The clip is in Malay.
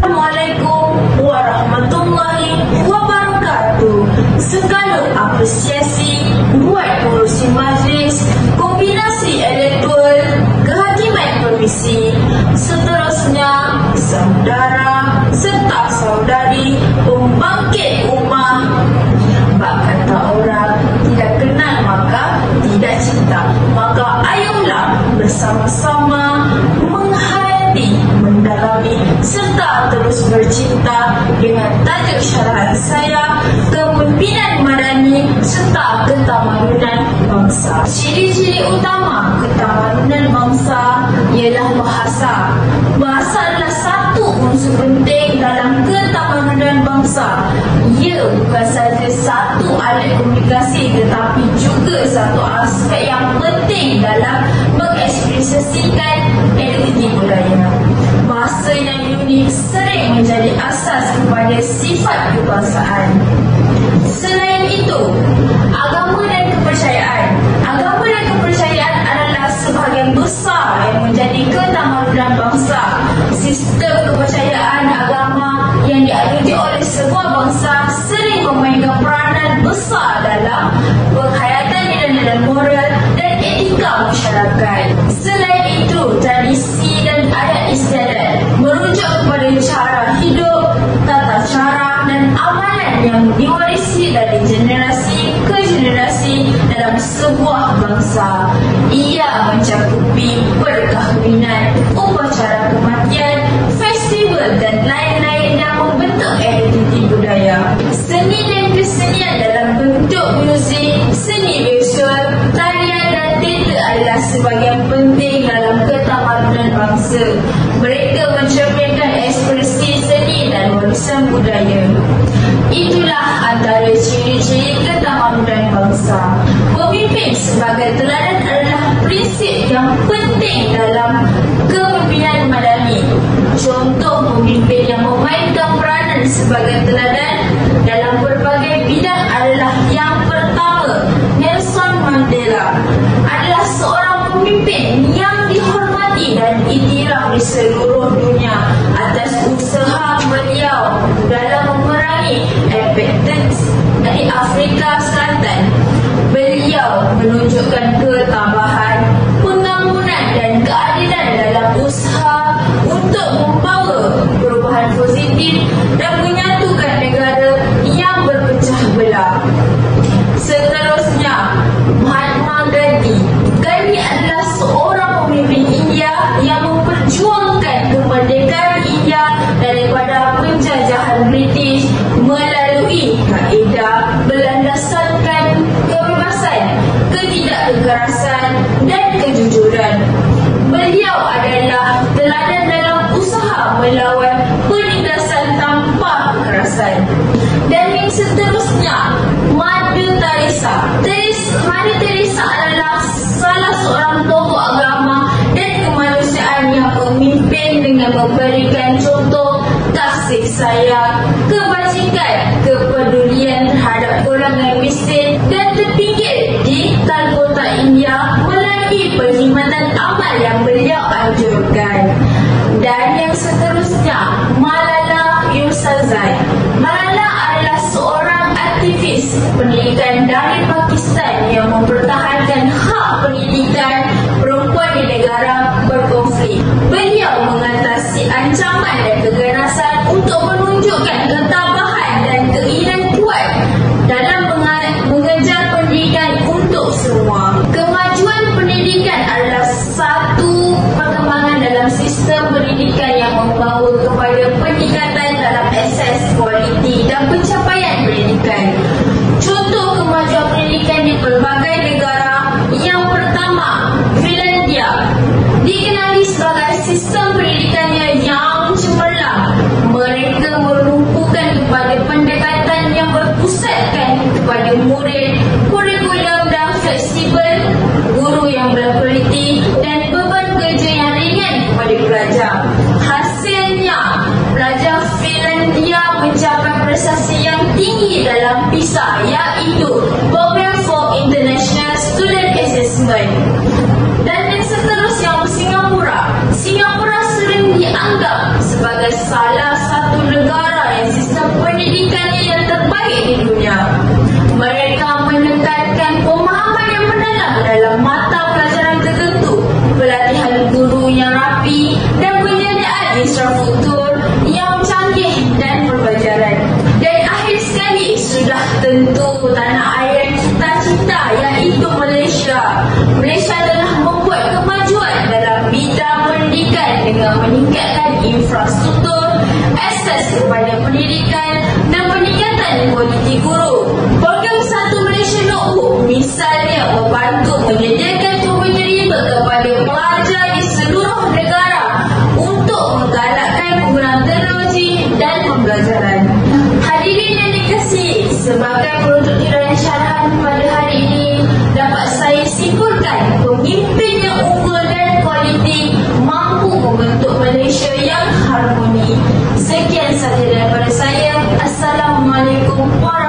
Assalamualaikum warahmatullahi wabarakatuh. Segala apresiasi buat pengurusi majlis, kombinasi elektoral, kehakiman permisi, seterusnya saudara serta saudari pembangkit ummah. Bak kata orang, tidak kenal maka tidak cinta. Maka ayolah bersama-sama menghayati, mendalami serta terus bercinta dengan tajuk syarahan saya, Kepimpinan Madani serta Ketamadunan Bangsa. Ciri-ciri utama ketamadunan bangsa ialah bahasa. Bahasa adalah satu unsur penting dalam ketamadunan bangsa. Ia bukan sahaja satu alat komunikasi tetapi juga satu aspek yang penting dalam mengekspresikan identiti budaya. Bahasa yang unik sering menjadi asas kepada sifat kebangsaan. Selain itu, agama dan kepercayaan. Agama dan kepercayaan adalah sebahagian besar yang menjadi ketamadunan bangsa. Sistem kepercayaan agama yang diajukan oleh sebuah bangsa sering memainkan peranan besar dalam penghayatan nilai-nilai moral dan etika masyarakat. Selain itu, tradisi dan adat istiadat merujuk kepada cara hidup, tata cara dan amalan yang diwarisi dari generasi ke generasi dalam sebuah bangsa. Ia mencakupi perkahwinan, upacara kematian, festival dan lain-lain yang membentuk identiti budaya. Seni dan kesenian dalam bentuk muzik, seni visual, tarian dan teater adalah sebahagian penting dalam ketamadunan bangsa. Mereka mencerminkan ekspresi seni dan warisan budaya. Itulah antara ciri-ciri ketamadunan bangsa. Pemimpin sebagai teladan adalah prinsip yang penting dalam kepimpinan madani. Contoh pemimpin yang memainkan peranan sebagai teladan dalam berbagai bidang adalah yang pertama, Nelson Mandela adalah seorang pemimpin yang dihormati dan diiktiraf di seluruh dunia atas usaha beliau dalam memerangi apartheid di Afrika Selatan. Beliau menunjukkan ketabahan, pengampunan dan keadilan dalam usaha untuk membawa perubahan positif dan menyatukan negara yang berpecah belah. Seterusnya, Mahatma Gandhi. Gandhi adalah seorang pemimpin India yang memperjuangkan kemerdekaan India daripada penjajahan British melalui kaedah berlandaskan kebebasan, ketidakkekerasan dan kejujuran. Beliau adalah teladan dalam usaha melawan penindasan tanpa kekerasan. Dan yang seterusnya, Mother Teresa. Mother Teresa adalah salah seorang tokoh agama dan kemanusiaan yang memimpin dengan memberikan contoh kasih sayang, kebajikan, kepedulian terhadap golongan miskin dan terpinggir di Calcutta, India melalui perkhidmatan amal yang beliau anjurkan. Dan yang seterusnya, Malala Yousafzai. Malala adalah seorang aktivis pendidikan dari Pakistan yang mempertahankan hak pendidikan perempuan di negara berkonflik. Beliau mengatasi ancaman dan keganasan untuk menunjukkan ketabahan dan keinginan kuat dalam mengejar pendidikan untuk semua. Kemajuan pendidikan adalah satu perkembangan dalam sistem pendidikan yang membawa kepada peningkatan dalam akses, kualiti dan pencapaian pendidikan. Contoh kemajuan pendidikan di pelbagai negara. Yang pertama, Finlandia dikenali sebagai sistem pendidikannya yang cemerlang. Mereka menumpukan kepada pendekatan yang berpusatkan kepada murid, kurikulum dan fleksibel, guru yang berkualiti dan beban kerja yang ringan kepada pelajar. Hasilnya, pelajar Finlandia mencapai prestasi yang tinggi dalam PISA, iaitu Program for International Student Assessment. Dan yang seterusnya, Singapura. Singapura sering dianggap sebagai salah satu infrastruktur yang canggih dan pembelajaran. Dan akhir sekali, sudah tentu tanah air cita-cita iaitu Malaysia. Malaysia telah membuat kemajuan dalam bidang pendidikan dengan meningkatkan infrastruktur, akses kepada pendidikan dan peningkatan kualiti guru. Program Satu Malaysia NOU misalnya membantu menyediakan komputer rebel kepada pelajar di seluruh negara untuk menggalakkan penggunaan teknologi dan pembelajaran. Hadirin yang dikasihi, sebagai penutup huraian syarahan pada hari ini, dapat saya simpulkan pemimpin yang unggul dan kualiti mampu membentuk Malaysia yang harmoni. Sekian sahaja daripada saya. Assalamualaikum warahmatullahi wabarakatuh.